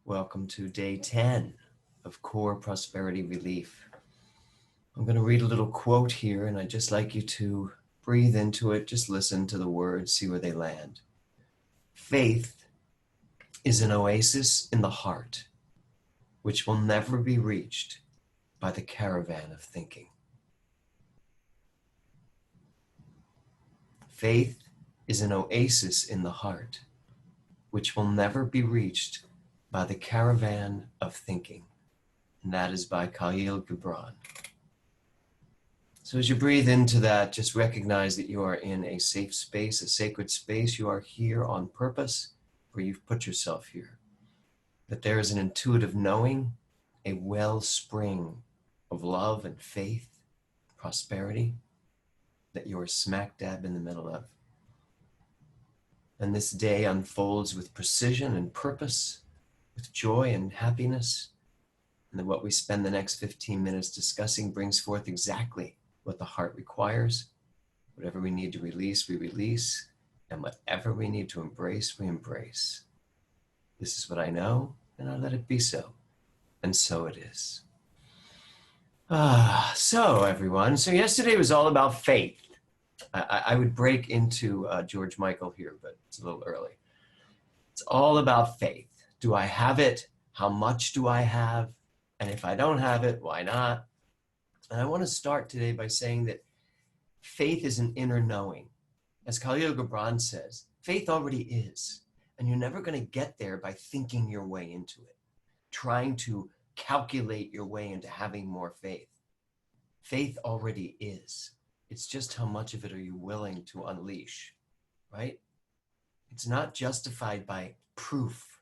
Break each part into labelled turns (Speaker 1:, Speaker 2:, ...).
Speaker 1: Welcome to day 10 of Core Prosperity Relief. I'm going to read a little quote here, and I'd just like you to breathe into it, just listen to the words, see where they land. Faith is an oasis in the heart, which will never be reached by the caravan of thinking. Faith is an oasis in the heart, which will never be reached by the caravan of thinking. And that is by Khalil Gibran. So as you breathe into that, just recognize that you are in a safe space, a sacred space. You are here on purpose, where you've put yourself here. That there is an intuitive knowing, a wellspring of love and faith, prosperity, that you are smack dab in the middle of. And this day unfolds with precision and purpose, with joy and happiness. And then what we spend the next 15 minutes discussing brings forth exactly what the heart requires. Whatever we need to release, we release. And whatever we need to embrace, we embrace. This is what I know, and I let it be so. And so it is. So everyone, so yesterday was all about faith. I would break into George Michael here, but it's a little early. It's all about faith. Do I have it? How much do I have? And if I don't have it, why not? And I want to start today by saying that faith is an inner knowing. As Khalil Gibran says, faith already is. And you're never going to get there by thinking your way into it, trying to calculate your way into having more faith. Faith already is. It's just how much of it are you willing to unleash, right? It's not justified by proof,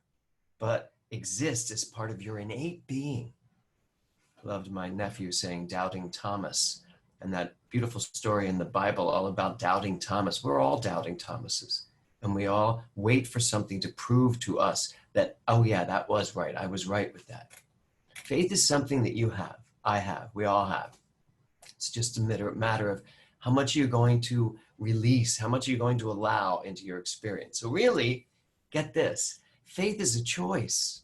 Speaker 1: but exists as part of your innate being. I loved my nephew saying doubting Thomas, and that beautiful story in the Bible all about doubting Thomas. We're all doubting Thomases, and we all wait for something to prove to us that, oh yeah, that was right. I was right with that. Faith is something that you have, I have, we all have. It's just a matter of how much you're going to release, how much you're going to allow into your experience. So really, get this, faith is a choice.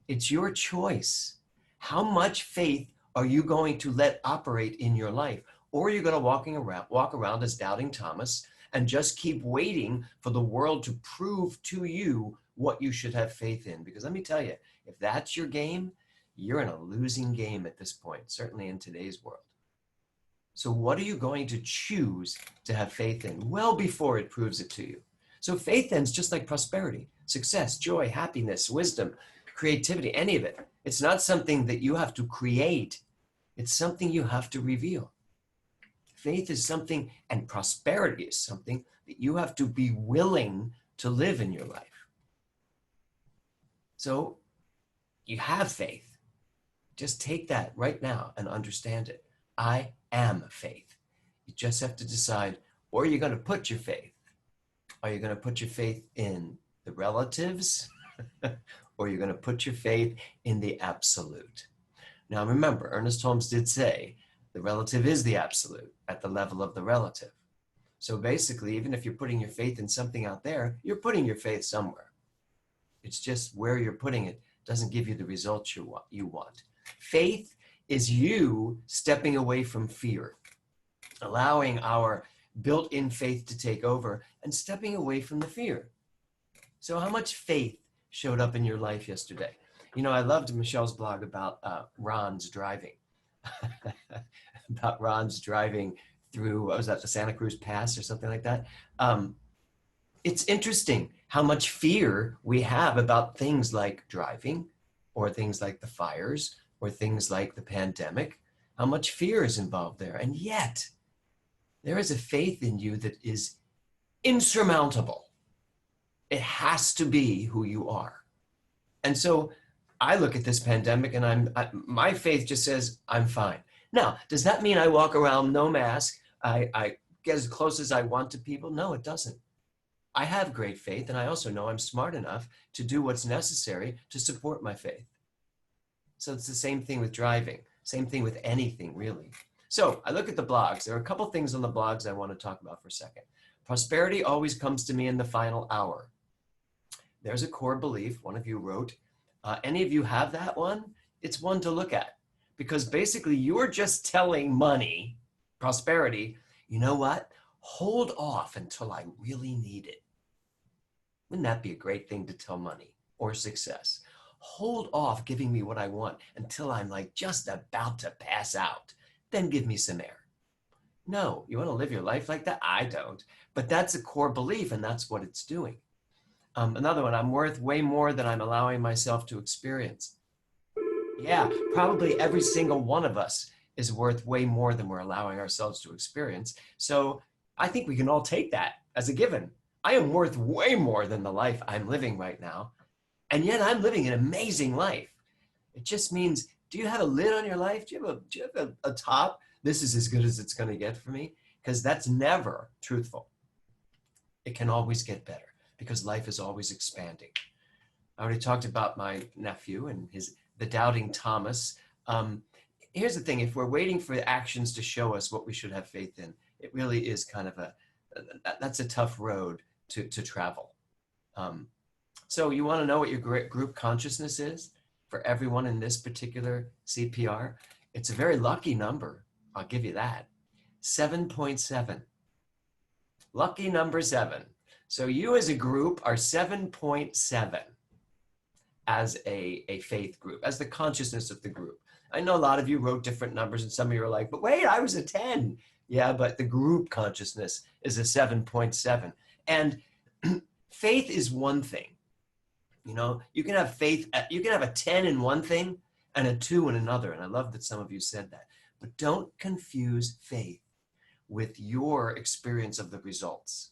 Speaker 1: It's your choice. How much faith are you going to let operate in your life? Or are you going to walk around as doubting Thomas and just keep waiting for the world to prove to you what you should have faith in? Because let me tell you, if that's your game, you're in a losing game at this point, certainly in today's world. So what are you going to choose to have faith in well before it proves it to you? So faith then is just like prosperity, success, joy, happiness, wisdom, creativity, any of it. It's not something that you have to create. It's something you have to reveal. Faith is something, and prosperity is something that you have to be willing to live in your life. So you have faith. Just take that right now and understand it. I am faith. You just have to decide where you're going to put your faith. Are you going to put your faith in the relatives or you're going to put your faith in the absolute? Now remember, Ernest Holmes did say the relative is the absolute at the level of the relative. So basically, even if you're putting your faith in something out there, you're putting your faith somewhere. It's just where you're putting it doesn't give you the results you want. Faith is you stepping away from fear, allowing our built-in faith to take over and stepping away from the fear. So how much faith showed up in your life yesterday? You know, I loved Michelle's blog about Ron's driving, about Ron's driving through, what was that, the Santa Cruz Pass or something like that. It's interesting how much fear we have about things like driving or things like the fires or things like the pandemic, how much fear is involved there. And yet, there is a faith in you that is insurmountable. It has to be who you are. And so I look at this pandemic and my faith just says, I'm fine. Now, does that mean I walk around no mask? I get as close as I want to people? No, it doesn't. I have great faith, and I also know I'm smart enough to do what's necessary to support my faith. So it's the same thing with driving, same thing with anything, really. So I look at the blogs. There are a couple things on the blogs I want to talk about for a second. Prosperity always comes to me in the final hour. There's a core belief, one of you wrote. Any of you have that one? It's one to look at, because basically you're just telling money, prosperity, you know what? Hold off until I really need it. Wouldn't that be a great thing to tell money or success? Hold off giving me what I want until I'm like just about to pass out. Then give me some air. No, you want to live your life like that? I don't. But that's a core belief, and that's what it's doing. Another one, I'm worth way more than I'm allowing myself to experience. Yeah, probably every single one of us is worth way more than we're allowing ourselves to experience. So I think we can all take that as a given. I am worth way more than the life I'm living right now. And yet I'm living an amazing life. It just means, do you have a lid on your life? Do you have a top? This is as good as it's going to get for me? Because that's never truthful. It can always get better because life is always expanding. I already talked about my nephew and the doubting Thomas. Here's the thing: if we're waiting for actions to show us what we should have faith in, it really is kind of that's a tough road to travel. So you want to know what your group consciousness is for everyone in this particular C.P.R.? It's a very lucky number. I'll give you that. 7.7. Lucky number 7. So you as a group are 7.7 as a faith group, as the consciousness of the group. I know a lot of you wrote different numbers, and some of you are like, but wait, I was a 10. Yeah, but the group consciousness is a 7.7. And faith is one thing. You know, you can have faith, you can have a 10 in one thing and a 2 in another. And I love that some of you said that. But don't confuse faith with your experience of the results.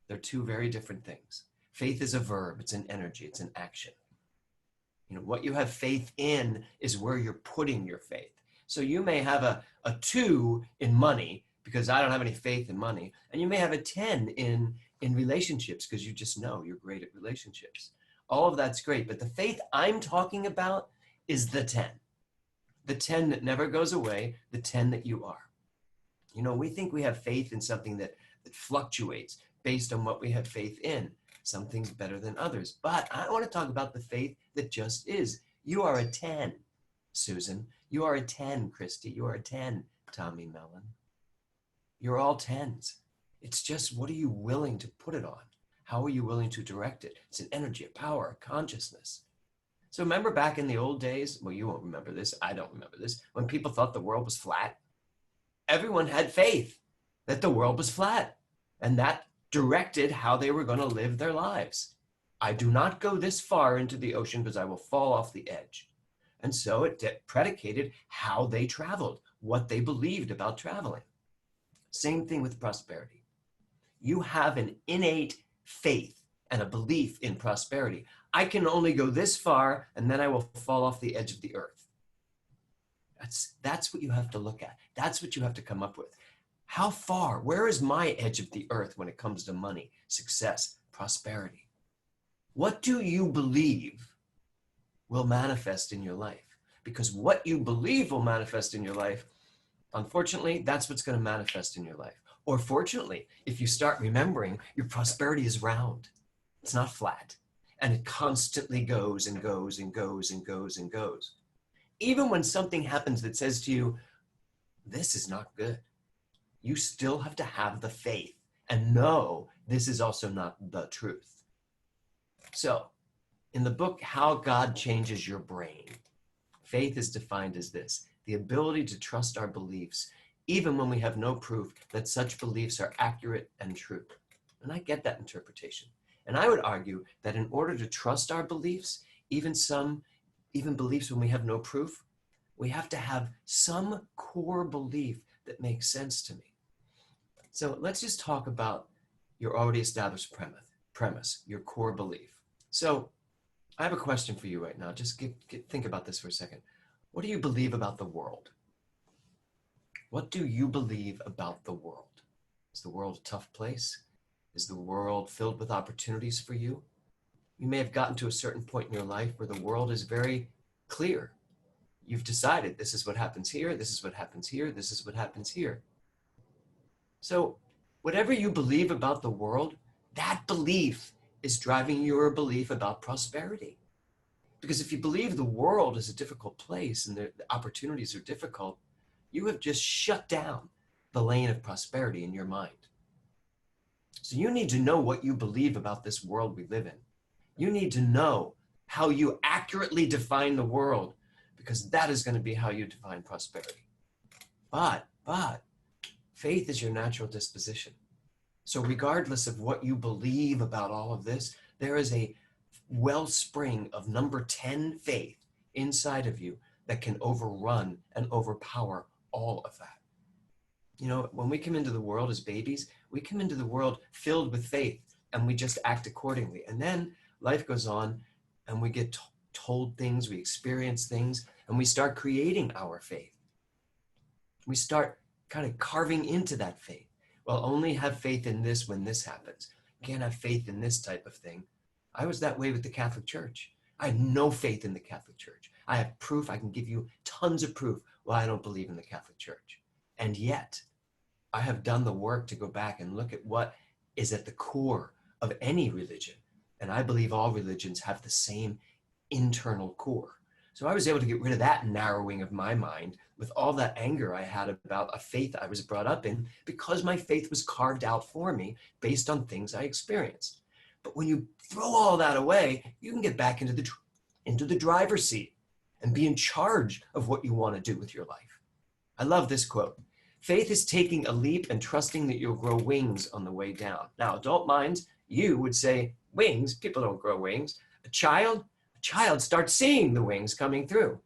Speaker 1: They're two very different things. Faith is a verb, it's an energy, it's an action. You know, what you have faith in is where you're putting your faith. So you may have a 2 in money because I don't have any faith in money. And you may have a 10 in relationships because you just know you're great at relationships. All of that's great. But the faith I'm talking about is the 10. The 10 that never goes away, the 10 that you are. You know, we think we have faith in something that fluctuates based on what we have faith in. Some things better than others. But I want to talk about the faith that just is. You are a 10, Susan. You are a 10, Christy. You are a 10, Tommy Mellon. You're all 10s. It's just, what are you willing to put it on? How are you willing to direct it? It's an energy, a power, a consciousness. So remember back in the old days, well, you won't remember this, I don't remember this, when people thought the world was flat, everyone had faith that the world was flat, and that directed how they were going to live their lives. I do not go this far into the ocean because I will fall off the edge. And so it predicated how they traveled, what they believed about traveling. Same thing with prosperity. You have an innate faith and a belief in prosperity. I can only go this far and then I will fall off the edge of the earth. That's what you have to look at. That's what you have to come up with. How far? Where is my edge of the earth when it comes to money, success, prosperity? What do you believe will manifest in your life? Because what you believe will manifest in your life, unfortunately, that's what's going to manifest in your life. Or fortunately, if you start remembering, your prosperity is round. It's not flat. And it constantly goes and goes and goes and goes and goes. Even when something happens that says to you, this is not good, you still have to have the faith and know this is also not the truth. So, in the book, How God Changes Your Brain, faith is defined as this: the ability to trust our beliefs, even when we have no proof that such beliefs are accurate and true. And I get that interpretation. And I would argue that in order to trust our beliefs, even beliefs when we have no proof, we have to have some core belief that makes sense to me. So let's just talk about your already established premise, your core belief. So I have a question for you right now. Just think about this for a second. What do you believe about the world? What do you believe about the world? Is the world a tough place? Is the world filled with opportunities for you? You may have gotten to a certain point in your life where the world is very clear. You've decided this is what happens here, this is what happens here, this is what happens here. So whatever you believe about the world, that belief is driving your belief about prosperity. Because if you believe the world is a difficult place and the opportunities are difficult, you have just shut down the lane of prosperity in your mind. So you need to know what you believe about this world we live in. You need to know how you accurately define the world, because that is going to be how you define prosperity. But faith is your natural disposition. So regardless of what you believe about all of this, there is a wellspring of number 10 faith inside of you that can overrun and overpower all of that. You know, when we come into the world as babies, we come into the world filled with faith and we just act accordingly. And then life goes on and we get told things, we experience things, and we start creating our faith. We start kind of carving into that faith. Well, only have faith in this when this happens. Can't have faith in this type of thing. I was that way with the Catholic Church. I have no faith in the Catholic Church. I have proof. I can give you tons of proof why I don't believe in the Catholic Church. And yet, I have done the work to go back and look at what is at the core of any religion. And I believe all religions have the same internal core. So I was able to get rid of that narrowing of my mind with all that anger I had about a faith I was brought up in, because my faith was carved out for me based on things I experienced. But when you throw all that away, you can get back into the driver's seat and be in charge of what you want to do with your life. I love this quote. Faith is taking a leap and trusting that you'll grow wings on the way down. Now, adult minds, you would say, wings? People don't grow wings. A child starts seeing the wings coming through,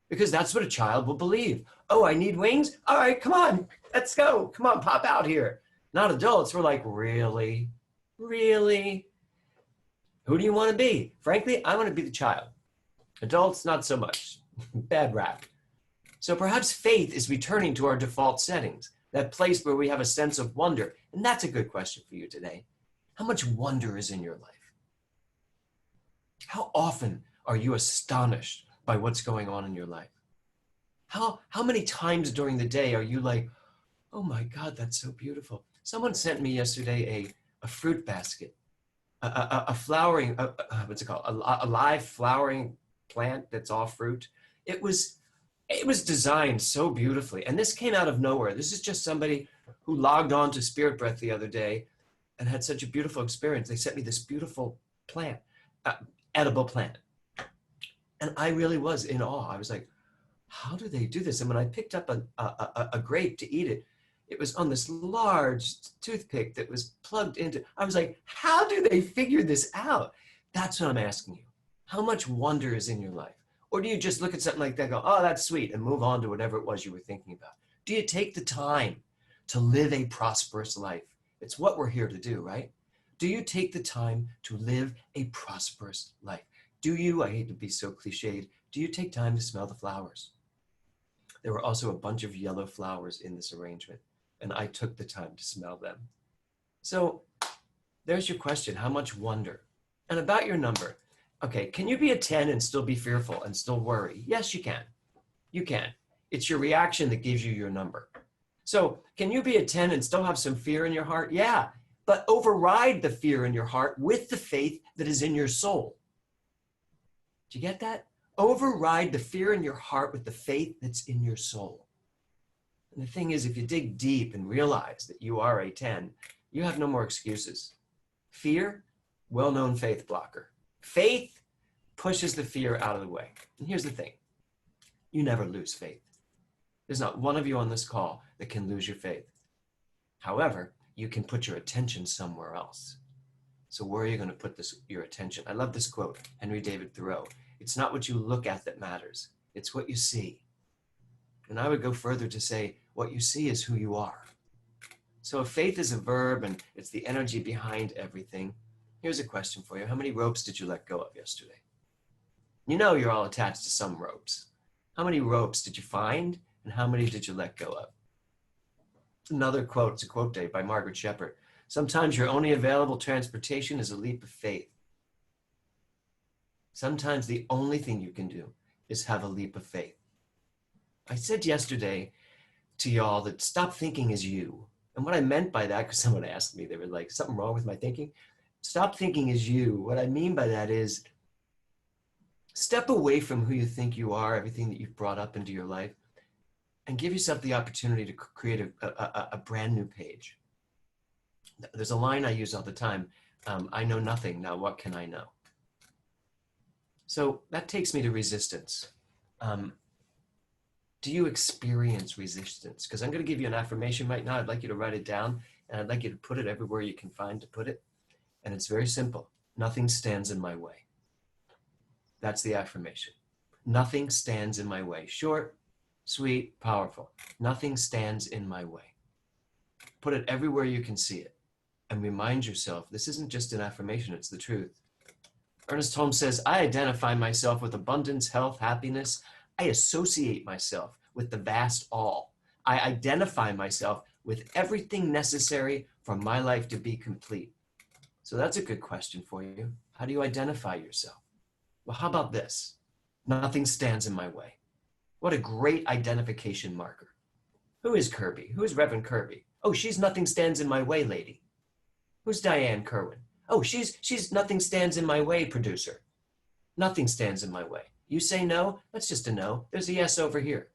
Speaker 1: because that's what a child will believe. Oh, I need wings? All right, come on, let's go. Come on, pop out here. Not adults. We're like, really? Really? Who do you want to be? Frankly, I want to be the child. Adults, not so much. Bad rap. So perhaps faith is returning to our default settings, that place where we have a sense of wonder. And that's a good question for you today. How much wonder is in your life? How often are you astonished by what's going on in your life? How many times during the day are you like, oh my God, that's so beautiful. Someone sent me yesterday a fruit basket, a flowering, what's it called? A live flowering plant that's all fruit. It was designed so beautifully. And this came out of nowhere. This is just somebody who logged on to Spirit Breath the other day and had such a beautiful experience. They sent me this beautiful plant, edible plant. And I really was in awe. I was like, how do they do this? And when I picked up a grape to eat it, it was on this large toothpick that was plugged into. I was like, how do they figure this out? That's what I'm asking you. How much wonder is in your life? Or do you just look at something like that and go, oh, that's sweet, and move on to whatever it was you were thinking about? Do you take the time to live a prosperous life? It's what we're here to do, right? Do you take the time to live a prosperous life? Do you, I hate to be so cliched, do you take time to smell the flowers? There were also a bunch of yellow flowers in this arrangement, and I took the time to smell them. So there's your question, how much wonder? And about your number, okay, can you be a 10 and still be fearful and still worry? Yes, you can. You can. It's your reaction that gives you your number. So can you be a 10 and still have some fear in your heart? Yeah, but override the fear in your heart with the faith that is in your soul. Do you get that? Override the fear in your heart with the faith that's in your soul. And the thing is, if you dig deep and realize that you are a 10, you have no more excuses. Fear, well-known faith blocker. Faith pushes the fear out of the way. And here's the thing. You never lose faith. There's not one of you on this call that can lose your faith. However, you can put your attention somewhere else. So where are you going to put your attention? I love this quote, Henry David Thoreau. It's not what you look at that matters. It's what you see. And I would go further to say, what you see is who you are. So if faith is a verb and it's the energy behind everything, here's a question for you. How many ropes did you let go of yesterday? You know you're all attached to some ropes. How many ropes did you find and how many did you let go of? Another quote, it's a quote day by Margaret Shepard. Sometimes your only available transportation is a leap of faith. Sometimes the only thing you can do is have a leap of faith. I said yesterday to y'all that stop thinking as you. And what I meant by that, because someone asked me, they were like, something wrong with my thinking? Stop thinking as you. What I mean by that is step away from who you think you are, everything that you've brought up into your life, and give yourself the opportunity to create a brand new page. There's a line I use all the time. I know nothing. Now what can I know? So that takes me to resistance. Do you experience resistance? Because I'm going to give you an affirmation right now. I'd like you to write it down, and I'd like you to put it everywhere you can find to put it. And it's very simple. Nothing stands in my way. That's the affirmation. Nothing stands in my way. Short, sweet, powerful. Nothing stands in my way. Put it everywhere you can see it. And remind yourself, this isn't just an affirmation, it's the truth. Ernest Holmes says, I identify myself with abundance, health, happiness. I associate myself with the vast all. I identify myself with everything necessary for my life to be complete. So that's a good question for you. How do you identify yourself? Well, how about this? Nothing stands in my way. What a great identification marker. Who is Kirby? Who is Reverend Kirby? Oh, she's nothing stands in my way, lady. Who's Diane Kerwin? Oh, she's nothing stands in my way, producer. Nothing stands in my way. You say no, that's just a no. There's a yes over here.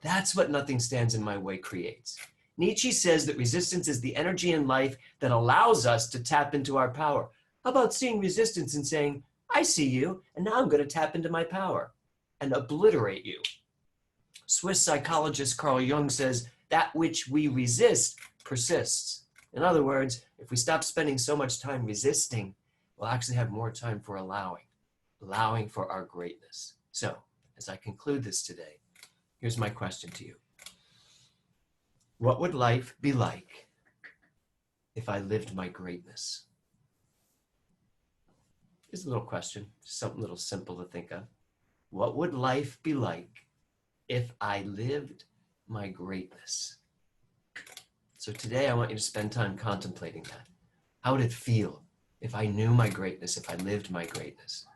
Speaker 1: That's what nothing stands in my way creates. Nietzsche says that resistance is the energy in life that allows us to tap into our power. How about seeing resistance and saying, I see you, and now I'm going to tap into my power and obliterate you. Swiss psychologist Carl Jung says, that which we resist persists. In other words, if we stop spending so much time resisting, we'll actually have more time for allowing for our greatness. So, as I conclude this today, here's my question to you. What would life be like if I lived my greatness? Here's a little question, something a little simple to think of. What would life be like if I lived my greatness? So today I want you to spend time contemplating that. How would it feel if I knew my greatness, if I lived my greatness?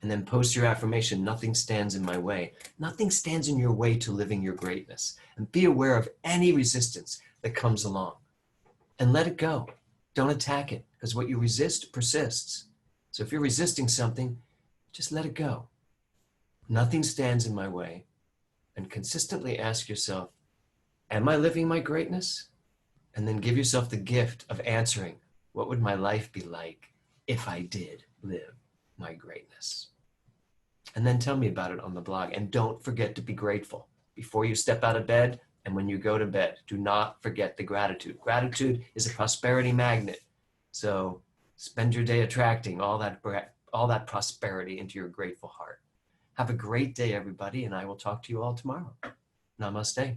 Speaker 1: And then post your affirmation, nothing stands in my way. Nothing stands in your way to living your greatness. And be aware of any resistance that comes along. And let it go. Don't attack it, because what you resist persists. So if you're resisting something, just let it go. Nothing stands in my way. And consistently ask yourself, am I living my greatness? And then give yourself the gift of answering, what would my life be like if I did live my greatness? And then tell me about it on the blog. And don't forget to be grateful before you step out of bed and when you go to bed. Do not forget the gratitude. Gratitude is a prosperity magnet. So spend your day attracting all that prosperity into your grateful heart. Have a great day, everybody, and I will talk to you all tomorrow. Namaste.